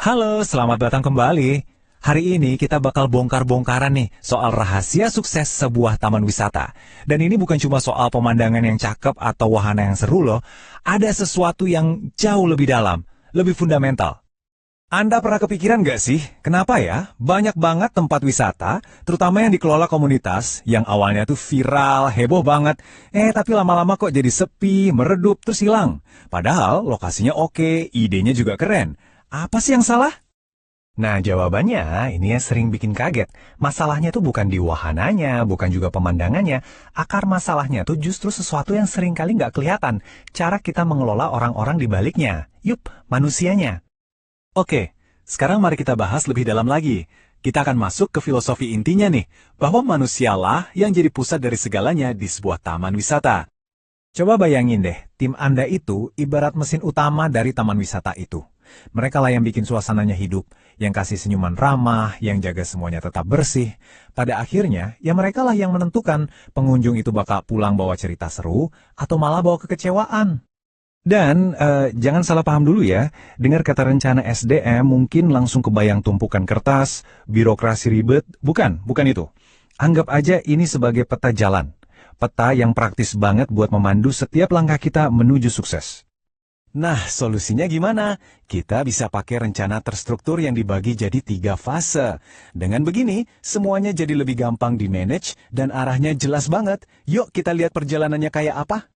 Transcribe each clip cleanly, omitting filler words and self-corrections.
Halo, selamat datang kembali. Hari ini kita bakal bongkar-bongkaran nih soal rahasia sukses sebuah taman wisata. Dan ini bukan cuma soal pemandangan yang cakep atau wahana yang seru loh. Ada sesuatu yang jauh lebih dalam, lebih fundamental. Anda pernah kepikiran nggak sih, kenapa ya banyak banget tempat wisata, terutama yang dikelola komunitas, yang awalnya tuh viral, heboh banget, tapi lama-lama kok jadi sepi, meredup, terus hilang. Padahal lokasinya oke, idenya juga keren. Apa sih yang salah? Nah, jawabannya ini yang sering bikin kaget. Masalahnya tuh bukan di wahananya, bukan juga pemandangannya. Akar masalahnya tuh justru sesuatu yang sering kali nggak kelihatan. Cara kita mengelola orang-orang di baliknya. Yup, manusianya. Oke, sekarang mari kita bahas lebih dalam lagi. Kita akan masuk ke filosofi intinya nih, bahwa manusialah yang jadi pusat dari segalanya di sebuah taman wisata. Coba bayangin deh, tim Anda itu ibarat mesin utama dari taman wisata itu. Mereka lah yang bikin suasananya hidup, yang kasih senyuman ramah, yang jaga semuanya tetap bersih. Pada akhirnya, ya mereka lah yang menentukan pengunjung itu bakal pulang bawa cerita seru, atau malah bawa kekecewaan. Dan jangan salah paham dulu ya, dengar kata rencana SDM mungkin langsung kebayang tumpukan kertas, birokrasi ribet, bukan itu. Anggap aja ini sebagai peta jalan, peta yang praktis banget buat memandu setiap langkah kita menuju sukses. Nah, solusinya gimana? Kita bisa pakai rencana terstruktur yang dibagi jadi 3 fase. Dengan begini, semuanya jadi lebih gampang di-manage dan arahnya jelas banget. Yuk kita lihat perjalanannya kayak apa?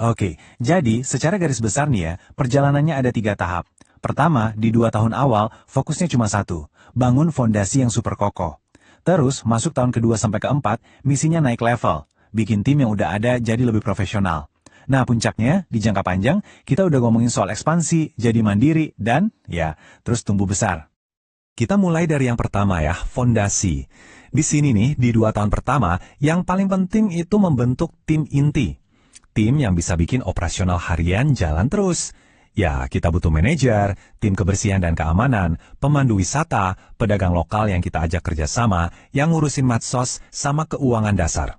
Oke, jadi secara garis besar nih ya, perjalanannya ada 3 tahap. Pertama, di 2 tahun awal, fokusnya cuma 1, bangun fondasi yang super kokoh. Terus, masuk tahun kedua sampai keempat, misinya naik level, bikin tim yang udah ada jadi lebih profesional. Nah, puncaknya, di jangka panjang, kita udah ngomongin soal ekspansi, jadi mandiri, dan, ya, terus tumbuh besar. Kita mulai dari yang pertama ya, fondasi. Di sini nih, di 2 tahun pertama, yang paling penting itu membentuk tim inti. Tim yang bisa bikin operasional harian jalan terus. Ya, kita butuh manajer, tim kebersihan dan keamanan, pemandu wisata, pedagang lokal yang kita ajak kerjasama, yang ngurusin medsos, sama keuangan dasar.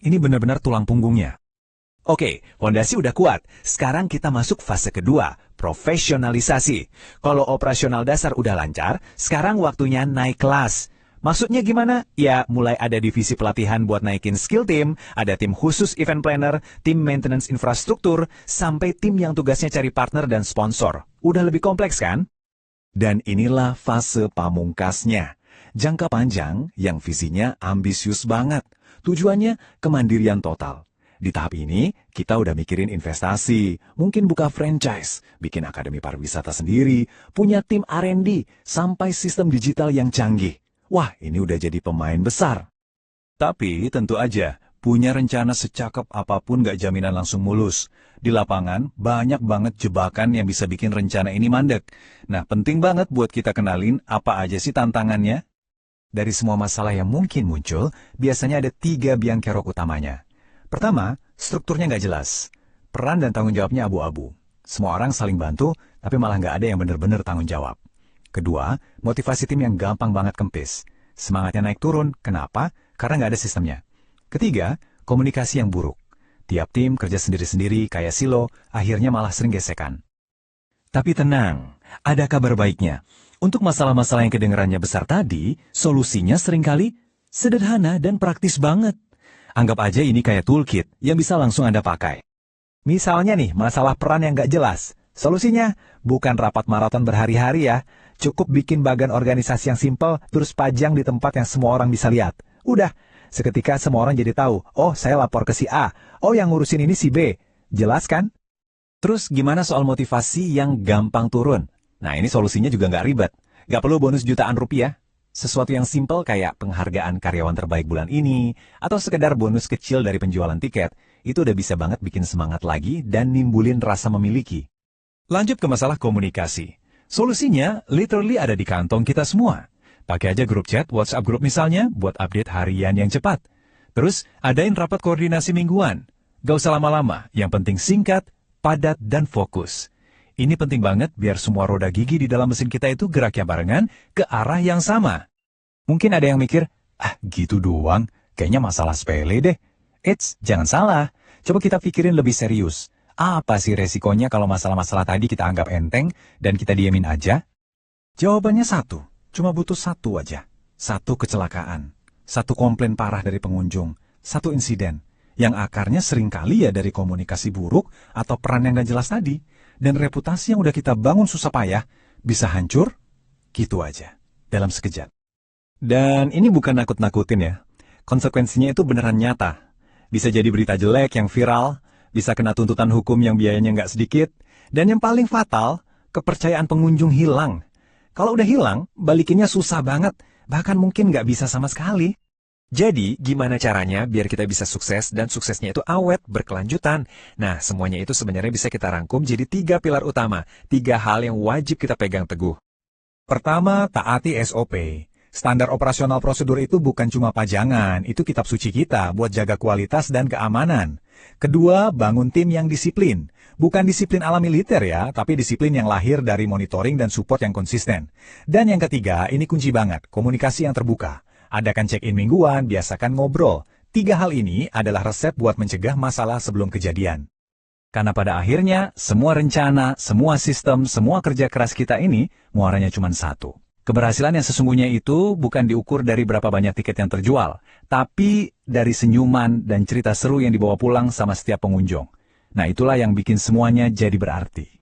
Ini benar-benar tulang punggungnya. Oke, fondasi udah kuat. Sekarang kita masuk fase kedua, profesionalisasi. Kalau operasional dasar udah lancar, sekarang waktunya naik kelas. Maksudnya gimana? Ya, mulai ada divisi pelatihan buat naikin skill tim, ada tim khusus event planner, tim maintenance infrastruktur, sampai tim yang tugasnya cari partner dan sponsor. Udah lebih kompleks kan? Dan inilah fase pamungkasnya. Jangka panjang yang visinya ambisius banget. Tujuannya kemandirian total. Di tahap ini, kita udah mikirin investasi, mungkin buka franchise, bikin akademi pariwisata sendiri, punya tim R&D, sampai sistem digital yang canggih. Wah, ini udah jadi pemain besar. Tapi tentu aja, punya rencana secakep apapun gak jaminan langsung mulus. Di lapangan, banyak banget jebakan yang bisa bikin rencana ini mandek. Nah, penting banget buat kita kenalin apa aja sih tantangannya. Dari semua masalah yang mungkin muncul, biasanya ada 3 biang kerok utamanya. Pertama, strukturnya gak jelas. Peran dan tanggung jawabnya abu-abu. Semua orang saling bantu, tapi malah gak ada yang benar-benar tanggung jawab. Kedua, motivasi tim yang gampang banget kempis. Semangatnya naik turun, kenapa? Karena nggak ada sistemnya. Ketiga, komunikasi yang buruk. Tiap tim kerja sendiri-sendiri, kayak silo, akhirnya malah sering gesekan. Tapi tenang, ada kabar baiknya. Untuk masalah-masalah yang kedengarannya besar tadi, solusinya seringkali sederhana dan praktis banget. Anggap aja ini kayak toolkit yang bisa langsung Anda pakai. Misalnya nih, masalah peran yang nggak jelas. Solusinya, bukan rapat maraton berhari-hari ya. Cukup bikin bagan organisasi yang simpel, terus pajang di tempat yang semua orang bisa lihat. Udah, seketika semua orang jadi tahu, oh saya lapor ke si A, oh yang ngurusin ini si B. Jelas kan? Terus gimana soal motivasi yang gampang turun? Nah ini solusinya juga nggak ribet. Nggak perlu bonus jutaan rupiah. Sesuatu yang simpel kayak penghargaan karyawan terbaik bulan ini, atau sekedar bonus kecil dari penjualan tiket, itu udah bisa banget bikin semangat lagi dan nimbulin rasa memiliki. Lanjut ke masalah komunikasi. Solusinya literally ada di kantong kita semua. Pakai aja grup chat, WhatsApp grup misalnya, buat update harian yang cepat. Terus, adain rapat koordinasi mingguan. Gak usah lama-lama, yang penting singkat, padat, dan fokus. Ini penting banget biar semua roda gigi di dalam mesin kita itu geraknya barengan ke arah yang sama. Mungkin ada yang mikir, gitu doang, kayaknya masalah sepele deh. Jangan salah. Coba kita pikirin lebih serius. Apa sih resikonya kalau masalah-masalah tadi kita anggap enteng dan kita diemin aja? Jawabannya satu, cuma butuh satu aja. Satu kecelakaan, satu komplain parah dari pengunjung, satu insiden, yang akarnya seringkali ya dari komunikasi buruk atau peran yang gak jelas tadi. Dan reputasi yang udah kita bangun susah payah, bisa hancur, gitu aja, dalam sekejap. Dan ini bukan nakut-nakutin ya. Konsekuensinya itu beneran nyata. Bisa jadi berita jelek yang viral, bisa kena tuntutan hukum yang biayanya nggak sedikit, dan yang paling fatal, kepercayaan pengunjung hilang. Kalau udah hilang, balikinnya susah banget, bahkan mungkin nggak bisa sama sekali. Jadi, gimana caranya biar kita bisa sukses dan suksesnya itu awet, berkelanjutan? Nah, semuanya itu sebenarnya bisa kita rangkum jadi 3 pilar utama, 3 hal yang wajib kita pegang teguh. Pertama, taati SOP. Standar operasional prosedur itu bukan cuma pajangan, itu kitab suci kita buat jaga kualitas dan keamanan. Kedua, bangun tim yang disiplin. Bukan disiplin ala militer ya, tapi disiplin yang lahir dari monitoring dan support yang konsisten. Dan yang ketiga, ini kunci banget, komunikasi yang terbuka. Adakan check-in mingguan, biasakan ngobrol. 3 hal ini adalah resep buat mencegah masalah sebelum kejadian. Karena pada akhirnya, semua rencana, semua sistem, semua kerja keras kita ini, muaranya cuma satu. Keberhasilan yang sesungguhnya itu bukan diukur dari berapa banyak tiket yang terjual, tapi dari senyuman dan cerita seru yang dibawa pulang sama setiap pengunjung. Nah, itulah yang bikin semuanya jadi berarti.